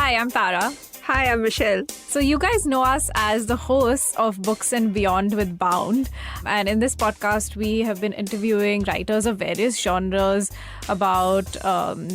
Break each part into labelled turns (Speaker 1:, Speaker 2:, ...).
Speaker 1: Hi, I'm Tara.
Speaker 2: Hi, I'm Michelle.
Speaker 1: So you guys know us as the hosts of Books and Beyond with Bound. And in this podcast, we have been interviewing writers of various genres about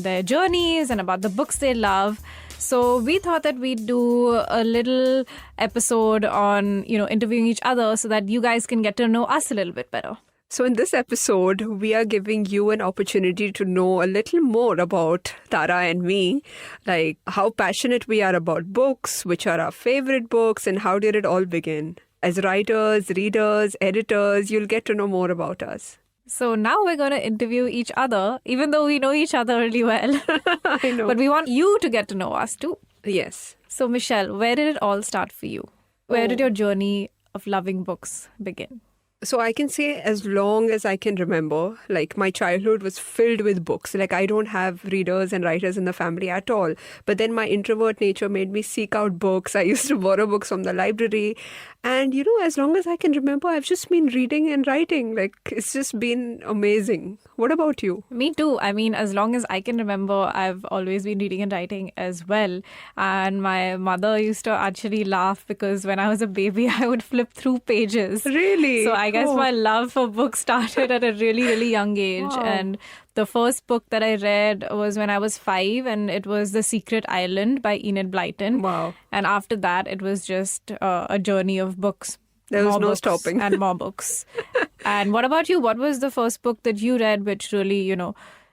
Speaker 1: their journeys and about the books they love. So we thought that we'd do a little episode on, interviewing each other so that you guys can get to know us a little bit better.
Speaker 2: So in this episode, we are giving you an opportunity to know a little more about Tara and me, like how passionate we are about books, which are our favorite books, and how did it all begin. As writers, readers, editors, you'll get to know more about us.
Speaker 1: So now we're going to interview each other, even though we know each other really well.
Speaker 2: I know.
Speaker 1: But we want you to get to know us too.
Speaker 2: Yes.
Speaker 1: So Michelle, where did it all start for you? Where did your journey of loving books begin?
Speaker 2: So I can say as long as I can remember, like my childhood was filled with books. Like I don't have readers and writers in the family at all. But then my introvert nature made me seek out books. I used to borrow books from the library. And, as long as I can remember, I've just been reading and writing. Like it's just been amazing. What about you?
Speaker 1: Me too. I mean, as long as I can remember, I've always been reading and writing as well. And my mother used to actually laugh because when I was a baby, I would flip through pages.
Speaker 2: Really?
Speaker 1: So I guess my love for books started at a really, really young age.
Speaker 2: Wow.
Speaker 1: And the first book that I read was when I was 5, and it was The Secret Island by Enid Blyton.
Speaker 2: Wow.
Speaker 1: And after that, it was just a journey of books.
Speaker 2: There was
Speaker 1: More
Speaker 2: no
Speaker 1: books
Speaker 2: stopping.
Speaker 1: And more books. And what about you? What was the first book that you read which really,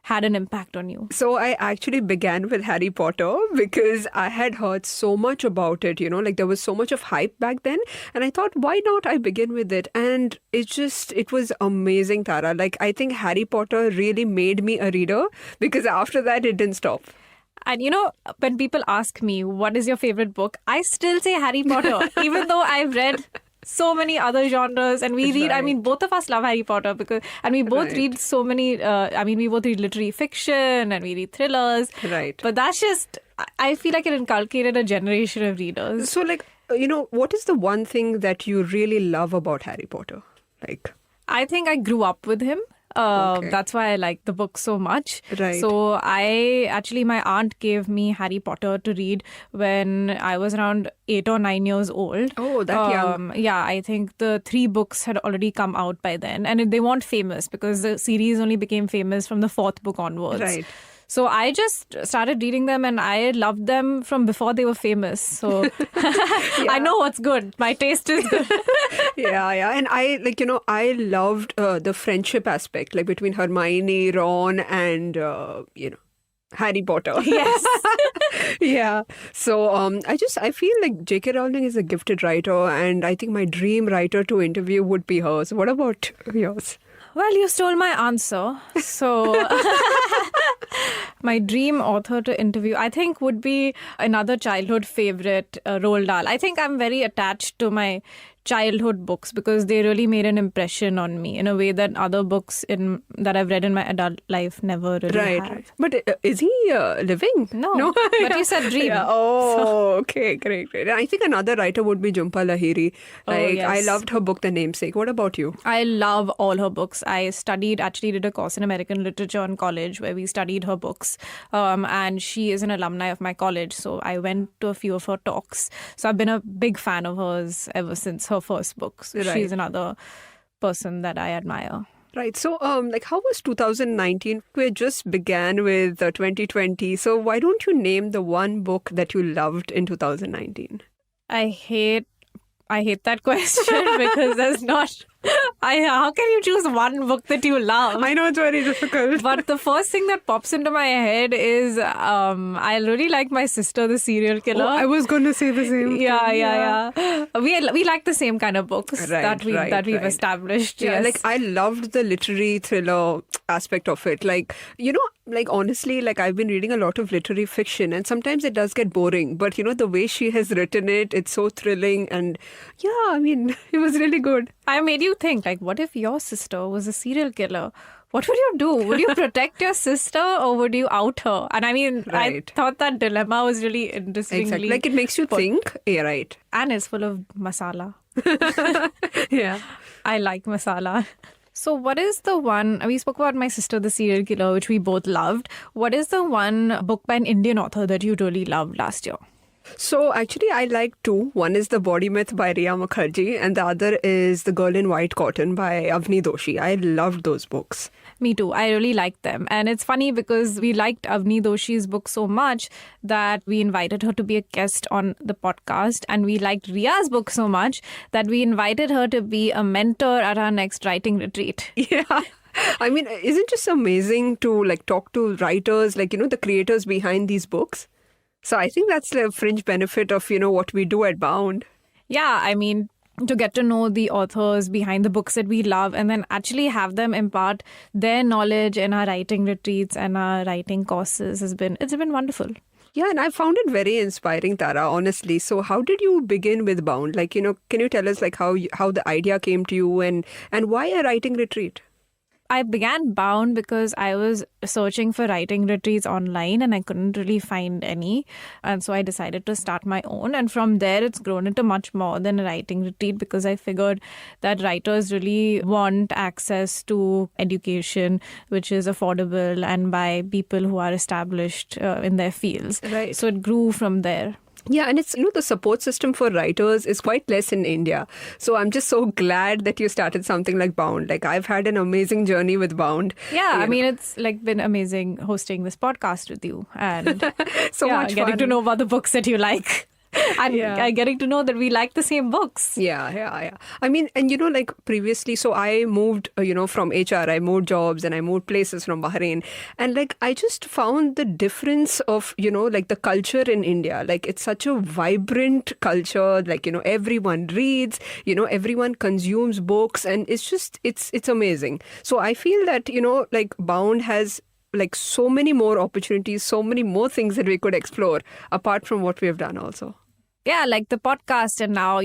Speaker 1: had an impact on you?
Speaker 2: So I actually began with Harry Potter because I had heard so much about it, like there was so much of hype back then. And I thought, why not I begin with it? And it was amazing, Tara. Like I think Harry Potter really made me a reader because after that it didn't stop.
Speaker 1: And when people ask me, what is your favorite book? I still say Harry Potter, even though I've read so many other genres, and we read,
Speaker 2: Right.
Speaker 1: both of us love Harry Potter and we both
Speaker 2: Right.
Speaker 1: read so many, we both read literary fiction and we read thrillers.
Speaker 2: Right.
Speaker 1: But that's just, I feel like it inculcated a generation of readers.
Speaker 2: So what is the one thing that you really love about Harry Potter? Like,
Speaker 1: I think I grew up with him.
Speaker 2: Okay.
Speaker 1: That's why I like the book so much.
Speaker 2: Right.
Speaker 1: So my aunt gave me Harry Potter to read when I was around 8 or 9 years old.
Speaker 2: Oh, that young.
Speaker 1: Yeah, I think the 3 books had already come out by then. And they weren't famous because the series only became famous from the 4th book onwards.
Speaker 2: Right.
Speaker 1: So I just started reading them and I loved them from before they were famous. So I know what's good. My taste is good.
Speaker 2: Yeah. And I loved the friendship aspect, like between Hermione, Ron, and, Harry Potter.
Speaker 1: Yes.
Speaker 2: Yeah. So I feel like J.K. Rowling is a gifted writer, and I think my dream writer to interview would be her. So what about yours?
Speaker 1: Well, you stole my answer. So my dream author to interview, I think, would be another childhood favorite, Roald Dahl. I think I'm very attached to my childhood books because they really made an impression on me in a way that other books that I've read in my adult life never really have.
Speaker 2: Right. But is he living?
Speaker 1: No. But you said dream.
Speaker 2: Yeah. Oh, okay. Great. And I think another writer would be Jhumpa Lahiri. I
Speaker 1: Yes.
Speaker 2: loved her book, The Namesake. What about you?
Speaker 1: I love all her books. I did a course in American literature in college where we studied her books. And she is an alumni of my college. So I went to a few of her talks. So I've been a big fan of hers ever since her first book. So
Speaker 2: Right.
Speaker 1: she's another person that I admire.
Speaker 2: Right. So, how was 2019? We just began with 2020. So why don't you name the one book that you loved in 2019?
Speaker 1: I hate that question because there's not... how can you choose one book that you love?
Speaker 2: I know it's very difficult.
Speaker 1: But the first thing that pops into my head is I really like My Sister, the Serial Killer.
Speaker 2: Oh, I was going to say the same.
Speaker 1: Yeah. We like the same kind of books that we've established.
Speaker 2: Yeah,
Speaker 1: yes.
Speaker 2: I loved the literary thriller aspect of it. Honestly, I've been reading a lot of literary fiction and sometimes it does get boring. But, the way she has written it, it's so thrilling. And it was really good.
Speaker 1: I made you think, what if your sister was a serial killer? What would you do? Would you protect your sister or would you out her? And I thought that dilemma was really interestingly...
Speaker 2: Exactly. It makes you think. Yeah, right.
Speaker 1: And it's full of masala.
Speaker 2: Yeah.
Speaker 1: I like masala. So what is the one, we spoke about My Sister, the Serial Killer, which we both loved. What is the one book by an Indian author that you really loved last year?
Speaker 2: So actually, I like two. One is The Body Myth by Riya Mukherjee, and the other is The Girl in White Cotton by Avni Doshi. I loved those books.
Speaker 1: Me too. I really liked them. And it's funny because we liked Avni Doshi's book so much that we invited her to be a guest on the podcast. And we liked Ria's book so much that we invited her to be a mentor at our next writing retreat.
Speaker 2: Yeah. I mean, isn't it just amazing to like talk to writers, like, the creators behind these books? So I think that's the fringe benefit of, what we do at Bound.
Speaker 1: Yeah, I mean, to get to know the authors behind the books that we love and then actually have them impart their knowledge in our writing retreats and our writing courses it's been wonderful.
Speaker 2: Yeah, and I found it very inspiring, Tara, honestly. So how did you begin with Bound? Like, can you tell us like how the idea came to you and why a writing retreat?
Speaker 1: I began Bound because I was searching for writing retreats online and I couldn't really find any. And so I decided to start my own. And from there, it's grown into much more than a writing retreat because I figured that writers really want access to education, which is affordable and by people who are established in their fields.
Speaker 2: Right.
Speaker 1: So it grew from there.
Speaker 2: Yeah, and it's, the support system for writers is quite less in India. So I'm just so glad that you started something like Bound. Like I've had an amazing journey with Bound.
Speaker 1: Yeah, I mean, it's like been amazing hosting this podcast with you and
Speaker 2: so much
Speaker 1: getting
Speaker 2: fun.
Speaker 1: to know about the books that you like. And getting to know that we like the same books.
Speaker 2: Yeah. I mean, and like previously, so I moved, from HR, I moved jobs and I moved places from Bahrain. And like, I just found the difference of, like the culture in India. Like, it's such a vibrant culture. Like, everyone reads, everyone consumes books and it's just, it's amazing. So I feel that, like Bound has like so many more opportunities, so many more things that we could explore apart from what we have done also.
Speaker 1: Yeah, like the podcast, and now,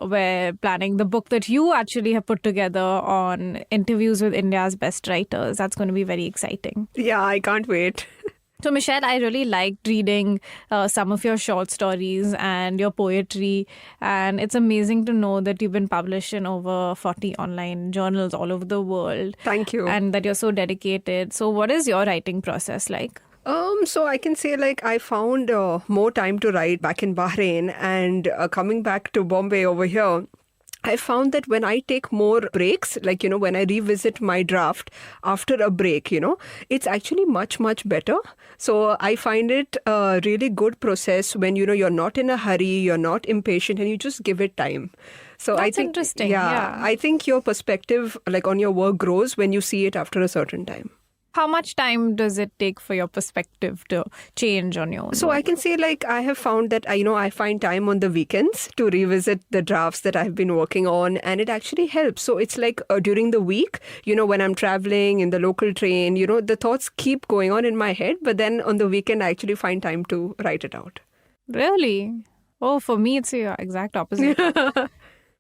Speaker 1: we're planning the book that you actually have put together on interviews with India's best writers. That's going to be very exciting.
Speaker 2: Yeah, I can't wait.
Speaker 1: So, Michelle, I really liked reading some of your short stories and your poetry. And it's amazing to know that you've been published in over 40 online journals all over the world.
Speaker 2: Thank you.
Speaker 1: And that you're so dedicated. So what is your writing process like?
Speaker 2: So I can say like I found more time to write back in Bahrain and coming back to Bombay over here. I found that when I take more breaks, like, when I revisit my draft after a break, it's actually much, much better. So I find it a really good process when, you're not in a hurry, you're not impatient and you just give it time. So
Speaker 1: That's
Speaker 2: I think,
Speaker 1: interesting. Yeah.
Speaker 2: I think your perspective like on your work grows when you see it after a certain time.
Speaker 1: How much time does it take for your perspective to change on your own?
Speaker 2: So I can say like I have found that, I find time on the weekends to revisit the drafts that I've been working on and it actually helps. So it's like during the week, when I'm traveling in the local train, the thoughts keep going on in my head. But then on the weekend, I actually find time to write it out.
Speaker 1: Really? Oh, for me, it's the exact opposite.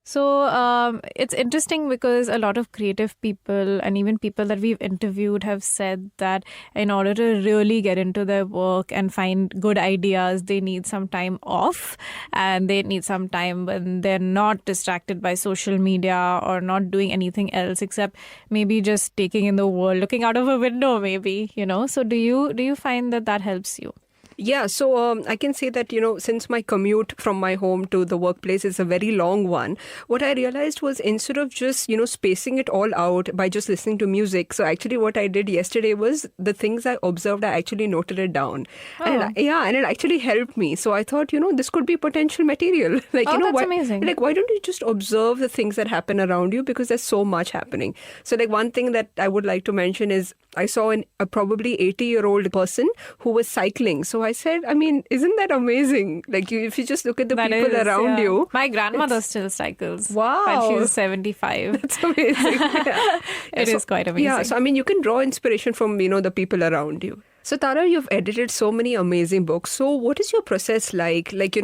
Speaker 1: So it's interesting because a lot of creative people and even people that we've interviewed have said that in order to really get into their work and find good ideas, they need some time off and they need some time when they're not distracted by social media or not doing anything else except maybe just taking in the world, looking out of a window maybe, So do you find that helps you?
Speaker 2: Yeah, so I can say that, since my commute from my home to the workplace is a very long one, what I realized was instead of just, spacing it all out by just listening to music. So actually what I did yesterday was the things I observed, I actually noted it down.
Speaker 1: Oh.
Speaker 2: And it actually helped me. So I thought, this could be potential material. Like,
Speaker 1: that's amazing.
Speaker 2: Like, why don't you just observe the things that happen around you because there's so much happening. So like one thing that I would like to mention is I saw a probably 80-year-old person who was cycling. So I said, I mean, isn't that amazing? Like, if you just look at the people around you.
Speaker 1: My grandmother still cycles.
Speaker 2: Wow.
Speaker 1: And she's 75.
Speaker 2: That's amazing. Yeah.
Speaker 1: It is quite amazing.
Speaker 2: Yeah, so I mean, you can draw inspiration from, the people around you. So Tara, you've edited so many amazing books. So what is your process like? Like,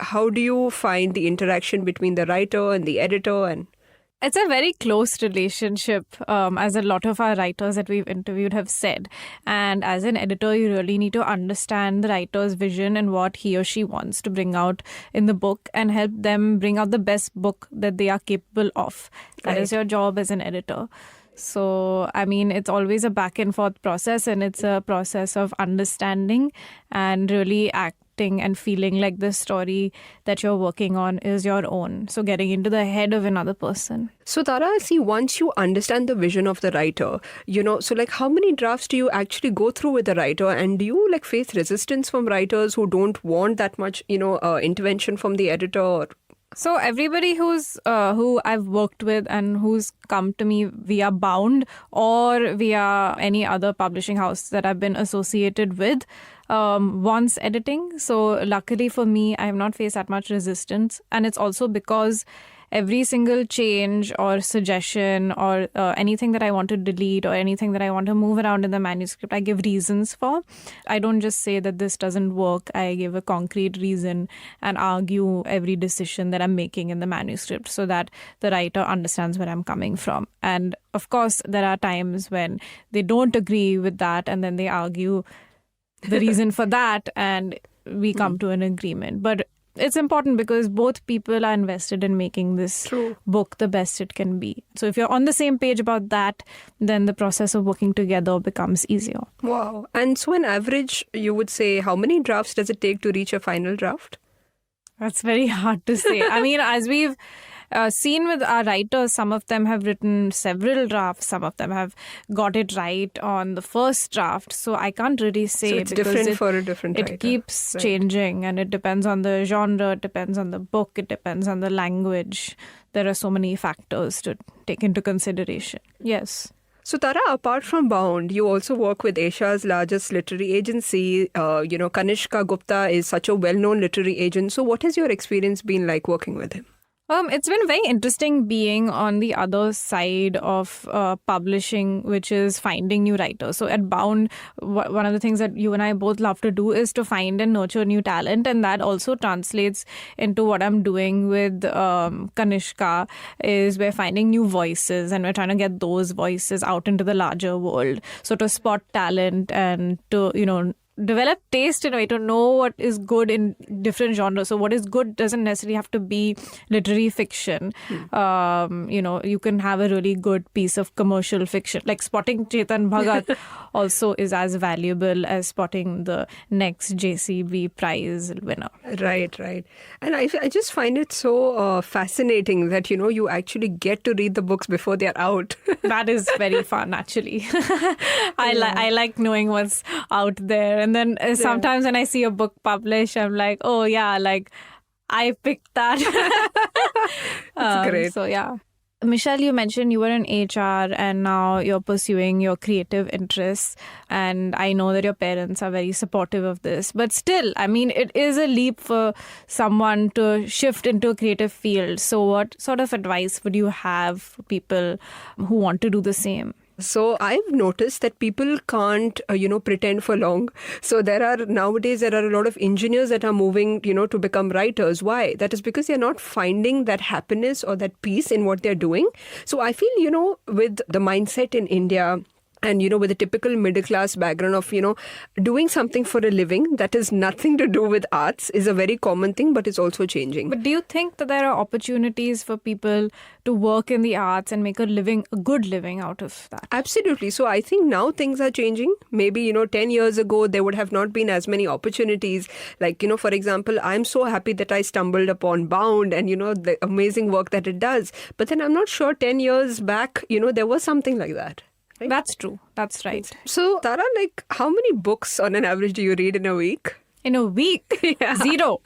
Speaker 2: how do you find the interaction between the writer and the editor and...
Speaker 1: It's a very close relationship, as a lot of our writers that we've interviewed have said. And as an editor, you really need to understand the writer's vision and what he or she wants to bring out in the book and help them bring out the best book that they are capable of. That is your job as an editor. So, I mean, it's always a back and forth process and it's a process of understanding and really acting acting and feeling like the story that you're working on is your own. So getting into the head of another person.
Speaker 2: So Tara, see, once you understand the vision of the writer, so like how many drafts do you actually go through with the writer, and do you like face resistance from writers who don't want that much, intervention from the editor?
Speaker 1: So everybody who I've worked with and who's come to me via Bound or via any other publishing house that I've been associated with wants editing. So luckily for me, I have not faced that much resistance. And it's also because every single change or suggestion or anything that I want to delete or anything that I want to move around in the manuscript, I give reasons for. I don't just say that this doesn't work. I give a concrete reason and argue every decision that I'm making in the manuscript so that the writer understands where I'm coming from. And of course, there are times when they don't agree with that and then they argue the reason for that and we come to an agreement. But it's important because both people are invested in making this book the best it can be. So if you're on the same page about that, then the process of working together becomes easier.
Speaker 2: Wow. And so on average, you would say how many drafts does it take to reach a final draft?
Speaker 1: That's very hard to say. I mean, as we've seen with our writers, some of them have written several drafts. Some of them have got it right on the first draft. So I can't really say.
Speaker 2: So it's different for a different writer.
Speaker 1: It keeps changing and it depends on the genre, it depends on the book, it depends on the language. There are so many factors to take into consideration. Yes.
Speaker 2: So Tara, apart from Bound, you also work with Asia's largest literary agency. Kanishka Gupta is such a well-known literary agent. So what has your experience been like working with him?
Speaker 1: It's been very interesting being on the other side of publishing, which is finding new writers. So at Bound, one of the things that you and I both love to do is to find and nurture new talent. And that also translates into what I'm doing with Kanishka is we're finding new voices and we're trying to get those voices out into the larger world. So to spot talent and to, develop taste in a way to know what is good in different genres. So what is good doesn't necessarily have to be literary fiction. You can have a really good piece of commercial fiction. Like spotting Chetan Bhagat also is as valuable as spotting the next JCB prize winner.
Speaker 2: Right. And I just find it so fascinating that, you actually get to read the books before they're out.
Speaker 1: That is very fun, actually. I like knowing what's out there. And then sometimes when I see a book published, I'm like, oh yeah, like I picked that.
Speaker 2: That's great.
Speaker 1: So yeah. Michelle, you mentioned you were in HR and now you're pursuing your creative interests. And I know that your parents are very supportive of this. But still, I mean, it is a leap for someone to shift into a creative field. So what sort of advice would you have for people who want to do the same?
Speaker 2: So I've noticed that people can't, pretend for long. So nowadays there are a lot of engineers that are moving, to become writers. Why? That is because they're not finding that happiness or that peace in what they're doing. So I feel, with the mindset in India, and, with a typical middle-class background of, doing something for a living that has nothing to do with arts is a very common thing, but it's also changing.
Speaker 1: But do you think that there are opportunities for people to work in the arts and make a good living out of that?
Speaker 2: Absolutely. So I think now things are changing. Maybe, 10 years ago, there would have not been as many opportunities. Like, for example, I'm so happy that I stumbled upon Bound and, the amazing work that it does. But then I'm not sure 10 years back, there was something like that. Right?
Speaker 1: That's true. That's right.
Speaker 2: So, Tara, how many books on an average do you read in a week?
Speaker 1: In a week?
Speaker 2: Yeah.
Speaker 1: 0.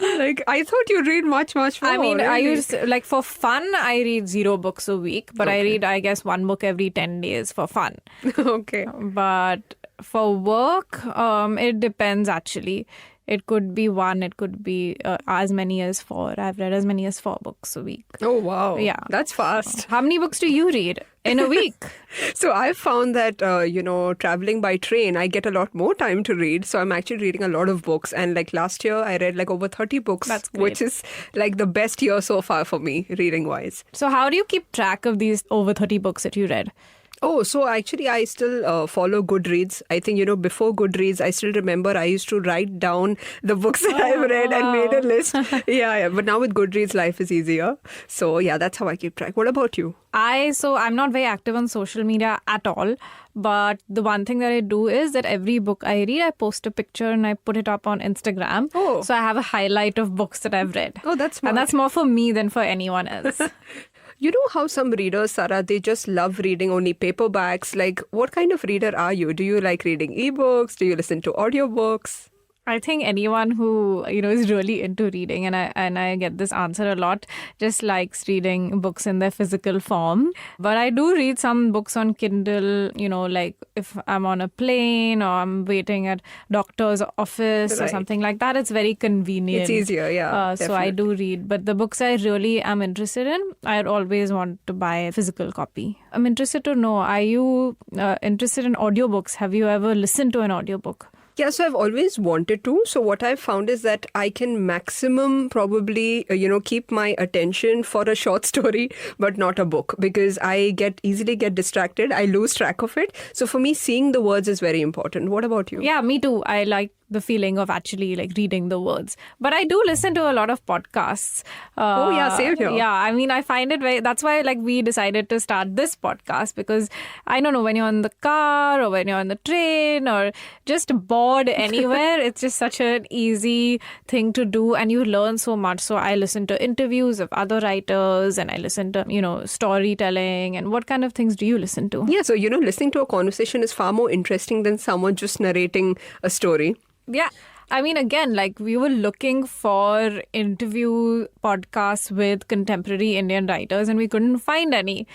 Speaker 2: I thought you read much, much more.
Speaker 1: I mean,
Speaker 2: really.
Speaker 1: I used, for fun, I read 0 books a week. But I read, I guess, 1 book every 10 days for fun.
Speaker 2: Okay.
Speaker 1: But for work, it depends, actually. It could be 1, it could be as many as 4. I've read as many as 4 books a week.
Speaker 2: Oh, wow.
Speaker 1: Yeah.
Speaker 2: That's fast.
Speaker 1: How many books do you read in a week?
Speaker 2: So I've found that, traveling by train, I get a lot more time to read. So I'm actually reading a lot of books. And last year, I read over 30 books.
Speaker 1: That's great.
Speaker 2: Which is the best year so far for me, reading-wise.
Speaker 1: So how do you keep track of these over 30 books that you read?
Speaker 2: Oh, so actually I still follow Goodreads. I think, before Goodreads, I still remember I used to write down the books that I've read and made a list. Yeah. But now with Goodreads, life is easier. So yeah, that's how I keep track. What about you?
Speaker 1: I'm not very active on social media at all. But the one thing that I do is that every book I read, I post a picture and I put it up on Instagram.
Speaker 2: Oh.
Speaker 1: So I have a highlight of books that I've read.
Speaker 2: Oh, that's smart.
Speaker 1: And that's more for me than for anyone else.
Speaker 2: You know how some readers, Sarah, they just love reading only paperbacks. Like, what kind of reader are you? Do you like reading ebooks? Do you listen to audiobooks?
Speaker 1: I think anyone who is really into reading, and I get this answer a lot, just likes reading books in their physical form. But I do read some books on Kindle, like if I'm on a plane or I'm waiting at doctor's office or something like that. It's very convenient.
Speaker 2: It's easier, yeah.
Speaker 1: So I do read. But the books I really am interested in, I'd always want to buy a physical copy. I'm interested to know, are you interested in audiobooks? Have you ever listened to an audiobook?
Speaker 2: Yeah, so I've always wanted to. So what I've found is that I can maximum probably, keep my attention for a short story, but not a book, because I easily get distracted. I lose track of it. So for me, seeing the words is very important. What about you?
Speaker 1: Yeah, me too. I like the feeling of actually like reading the words. But I do listen to a lot of podcasts.
Speaker 2: Oh yeah, same here.
Speaker 1: Yeah, I mean, I find it that's why like we decided to start this podcast, because I don't know, when you're in the car or when you're on the train or just bored anywhere, it's just such an easy thing to do and you learn so much. So I listen to interviews of other writers and I listen to, storytelling. And what kind of things do you listen to?
Speaker 2: Yeah, so, listening to a conversation is far more interesting than someone just narrating a story.
Speaker 1: Yeah. I mean, again, like we were looking for interview podcasts with contemporary Indian writers and we couldn't find any.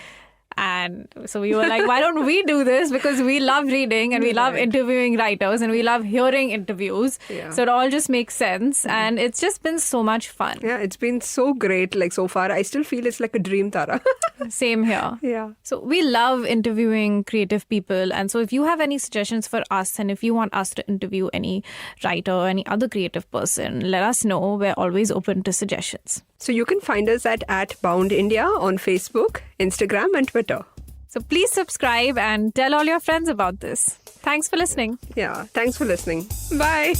Speaker 1: And so we were like, why don't we do this? Because we love reading and we love interviewing writers and we love hearing interviews. Yeah. So it all just makes sense. And it's just been so much fun.
Speaker 2: Yeah, it's been so great. Like so far, I still feel it's like a dream, Tara.
Speaker 1: Same here.
Speaker 2: Yeah.
Speaker 1: So we love interviewing creative people. And so if you have any suggestions for us and if you want us to interview any writer or any other creative person, let us know. We're always open to suggestions.
Speaker 2: So you can find us at Bound India on Facebook, Instagram and Twitter.
Speaker 1: So please subscribe and tell all your friends about this. Thanks for listening.
Speaker 2: Yeah, thanks for listening. Bye.